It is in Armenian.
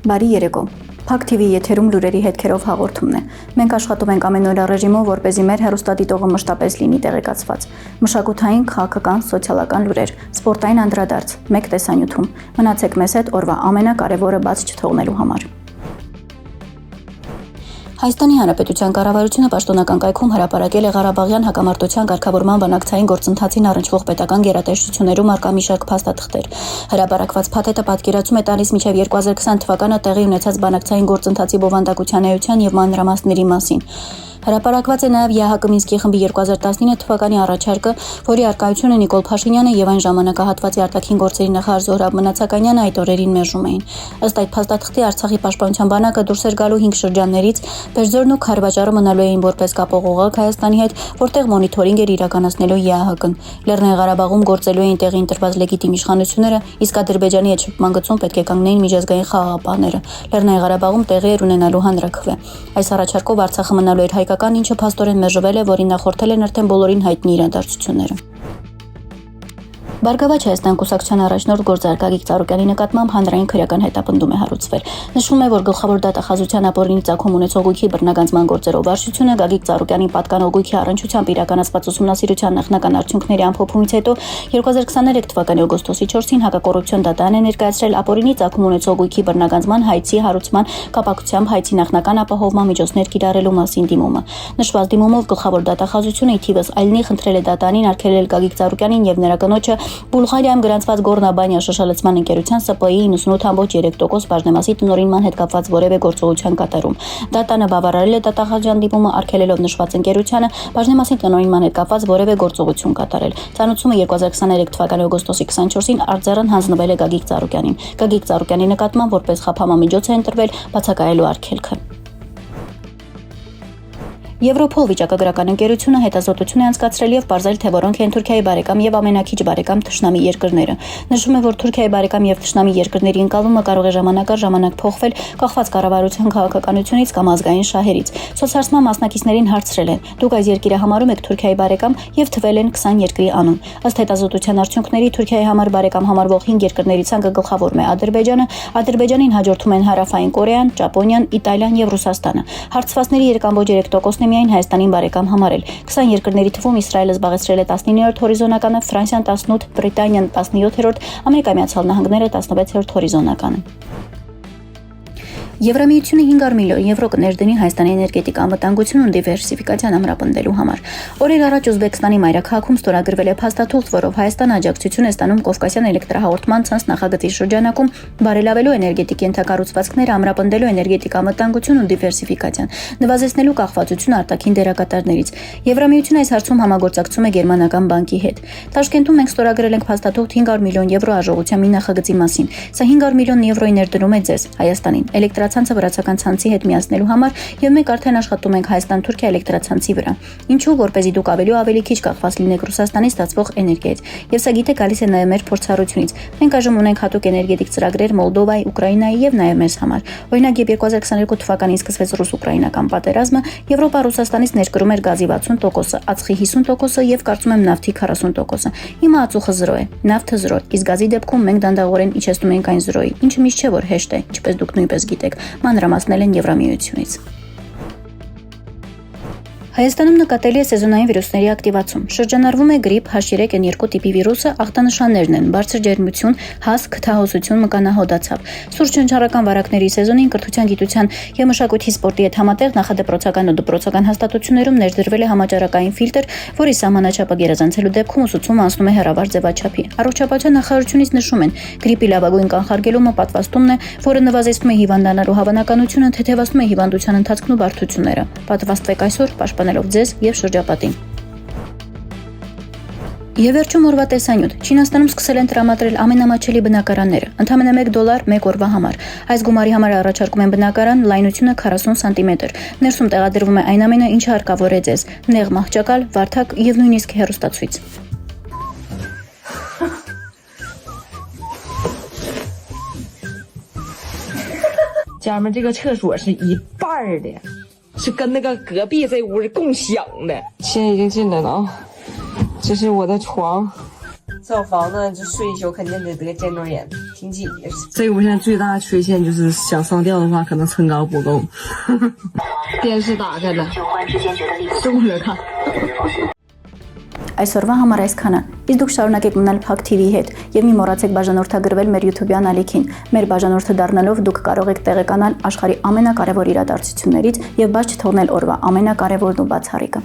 Բարի երեկո։ Փակ TV եթերում լուրերի հետքերով հաղորդումն է։ Մենք աշխատում ենք ամենօրյա ռեժիմով, որպեսզի մեր հեռուստադիտողը մշտապես լինի տեղեկացված։ Մշակութային, քաղաքական, սոցիալական լուրեր, սպորտային անդրադարձ, մեկ տեսանյութում։ Մնացեք մեզ հետ օրվա ամենակարևորը բաց չթողնելու համար։ Հայաստանի Հանրապետության կառավարությունը պաշտոնական կայքում հրապարակել է Ղարաբաղյան հակամարտության կարգավորման բանակցային գործընթացին առնչվող պետական գերատեսչություններում արկա մի շարք փաստաթղթեր։ Հրապարակված փաթեթը պատկերացում է տալիս մինչև 2020 թվականը տեղի ունեցած բանակցային գործընթացի բովանդակության էության եւ մանրամասների մասին։ Հրապարակված է նաև ԵԱՀԿ Մինսկի խմբի 2019 թվականի առաջարկը, որի արկայությունը Նիկոլ Փաշինյանը եւ այն ժամանակահատվածի արտաքին գործերի նախարար Զոհրաբ Մնացականյանը այդ օրերին մերժում էին։ Ըստ այդ փաստաթղթի Արցախի պաշտպանության բանակը դուրս էր գալու 5 շրջաններից, Բերձորն ու Խարվաճարը մնալու էին որպես կապող օղակ Հայաստանի հետ, որտեղ մոնիթորինգ էր իրականացնելու ԵԱՀԿ-ն։ Լեռնային Ղարաբաղում գործելու էին տեղի ընտրված լեգիտիմ իշխանությունները, իսկ Ադրբեջանի հետ շփման գծում պետք է կանգնեին միջազգային խաղաղապահները։ Լեռնային Ղարաբաղում տեղի էր ունենալու հանրաքվե։ Այս առաջարկով Արցախը մնալու էր հայկական, ինչը փաստորեն մերժվել է, որին նախորդել են արդեն բոլորին հայտնի իրադարձությունները։ Բարգավաճ Հայաստան կուսակցության առաջնորդ գործարար Գագիկ Ծառուկյանի նկատմամբ հանրային քրեական հետապնդում է հարուցվել։ Նշվում է, որ գլխավոր դատախազության ապօրինի ծագում ունեցող գույքի բռնագանձման գործերով վարչությունը Գագիկ Ծառուկյանի պատկանող գույքի առնչությամբ իրականացված ուսումնասիրության նախնական արդյունքների ամփոփումից հետո 2023 թվականի օգոստոսի 4-ին հակակոռուպցիոն դատարան է ներկայացրել ապօրինի ծագում ունեցող գույքի բռնագանձման հայցի հարուցման կապակցությամբ հայցի նախնական ապահովման միջոցներ կիրառելու մասին դիմումը։ Նշված դիմումով գլխավոր դատախազությունը ի թիվս այլնի խնդրել է դատարանին արգելել Գագիկ Ծառուկյանին եւ նրա կնոջը Բուլղարիայում գրանցված Գորնաբանիա շշալցման ընկերության ՍՊ-ի 98.3% բաժնեմասի տնօրինման հետ կապված որևէ գործողության կատարում։ Դատանը բավարարել է դատախազության դիմումը, արգելելով նշված ընկերությանը բաժնեմասի տնօրինման հետ կապված որևէ գործողություն կատարել։ Ծանուցումը 2023 թվականի օգոստոսի 24-ին արձարան հանձնվել է Գագիկ Ծառուկյանին։ Գագիկ Ծառուկյանի նկատմամբ որպես խափամմիջոց է ընտրվել բացակայելու արգելքը։ Եվրոփոլ վիճակագրական ընկերությունը հետազոտություն է անցկացրել եւ պարզել, թե որոնք են Թուրքիայի բարեկամ եւ ամենակիչ բարեկամ թշնամի երկրները։ Նշվում է, որ Թուրքիայի բարեկամ եւ թշնամի երկրների ընկալումը կարող է ժամանակ առ ժամանակ փոխվել կախված կառավարության քաղաքականությունից կամ ազգային շահերից։ Սոցհարցման մասնակիցներին հարցրել են. դուք այս երկիրը համարում եք Թուրքիայի բարեկամ եւ թվել են 20 երկրի անուն։ Ըստ հետազոտության արդյունքների Թուրքիայի համար բարեկամ համարվող 5 երկրների ցանկը գլխավորում է Ադրբեջանը, Ադրբեջանին հաջորդում են Հարավային Կորեան, Ճապոնիան, Իտալիան եւ Ռուսաստանը։ Հարցվածների 3.3%-ն միայն Հայաստանին բարեկամ համարել։ 20 երկրների թվում Իսրայելը զբաղեցրել է 19-րդ հորիզոնականը, Ֆրանսիան 18, Բրիտանիան 17-րդ, Ամերիկայի Միացյալ Նահանգները 16-րդ հորիզոնականը։ Եվրամիությունը 500 միլիոն եվրո կներդնի Հայաստանի էներգետիկ անվտանգությունն ու դիվերսիֆիկացիան ամրապնդելու համար։ Օրեր առաջ Ուզբեկստանի մայրաքաղաքում ստորագրվել է փաստաթուղթ, որով Հայաստանը աջակցություն է ստանում Կովկասյան էլեկտրահաղորդման ցանց նախագծի շրջանակում բարելավելու էներգետիկ ենթակառուցվածքները, ամրապնդելու էներգետիկ անվտանգություն ու դիվերսիֆիկացիան, նվազեցնելու կախվածությունը արտաքին դերակատարներից։ Եվրամիությունը այս հարցում համագործակցում է Գերմանական բանկի հետ։ Տաշկենտում մենք ստորագրել ենք փաստաթուղթ 500 միլիոն եվրո արժողությամբ մի նախագծի մասին։ Սա 500 միլիոն եվրոյի ներդրում է ձեզ, Հայաստանին, էլեկտրացանցը վրացական ցանցի հետ միացնելու համար, եւ մենք արդեն աշխատում ենք Հայաստան-Թուրքիա էլեկտրացանցի վրա։ Ինչու, որպեսզի դուք ավելի քիչ կախված լինեք Ռուսաստանից ստացվող էներգիայից։ Եվ սա գիտեք գալիս է նաեւ մեր փորձառությունից։ Մենք այժմ ունենք հատուկ էներգետիկ ծրագրեր Մոլդովայի, Ուկրաինայի եւ նաեւ մեզ համար։ Օրինակ, երբ 2022 թվականին սկսվեց ռուս-ուկրաինական պատերազմը, Եվրոպա Ռուսաստանից ներկրում էր գազի 60%, ածխի 50% եւ կարծում եմ նավթի 40%։ Հիմա ածուխը 0 է, նավթը 0, իսկ գազի դեպքում մենք դանդաղորեն իջեցնում ենք այն 0-ի, ինչը միշտ չէ որ հեշտ է, ինչպես դուք նույնպես գիտեք, մանրամասնել են Եվրամիությունից։ Հայաստանում նկատելի է սեզոնային վիրուսների ակտիվացում։ Շրջանառվում է գրիպ H3N2 տիպի վիրուսը, ախտանշաններն են՝ բարձր ջերմություն, հաս, քթահոսություն, մկանահոդացավ։ Սուրճ չնչառական վարակների սեզոնին կրթության, գիտության եւ մշակույթի սպորտի հետ համատեղ նախադպրոցական ու դպրոցական հաստատություններում ներդրվել է համաճարակային ֆիլտր, որի սահմանաչափը գերազանցելու դեպքում ուսուցումը անցնում է հեռավար ձևաչափի։ Առողջապահության նախարարությունից նշում են, գրիպի լավագույն կանխարգելումը պատվաստումն է, որը նվազեցնում է հիվանդանալու հավանականությունը, թեթևացնում է հիվանդության ընթացքն ու բարդությունները։ Պատվաստվեք այսօր, պաշտպանելով ձեզ եւ շրջապատին։ Եվ վերջում օրվա տեսանյութ։ Չինաստանում սկսել են տրամադրել ամենամատչելի բնակարանները։ Ընդամենը $1 մեկ օրվա համար։ Այս գումարի համար առաջարկում են բնակարան, լայնությունը 40 սանտիմետր։ Ներսում տեղադրվում է այն ամենը, ինչը հարկավոր է ձեզ՝ նեղ մահճակալ, վարդակ եւ նույնիսկ հեռուստացույց։ 家人们，这个厕所是一半儿的，是跟那个隔壁这屋是共享的。现在已经进来了啊，这是我的床。这房子这睡一宿肯定得得肩周炎，挺紧的。这屋现在最大的缺陷就是想上吊的话，可能身高不够。电视打开了，动着看。 Այսօրվա համար այսքանը։ Իսկ դուք շարունակեք մնալ Փակ TV-ի հետ եւ մի մոռացեք բաժանորդագրվել մեր YouTube-յան ալիքին։ Մեր բաժանորդը դառնալով դուք կարող եք տեղեկանալ աշխարհի ամենակարևոր իրադարձություններից եւ բաց չթողնել օրվա ամենակարևորն ու բացառիկը։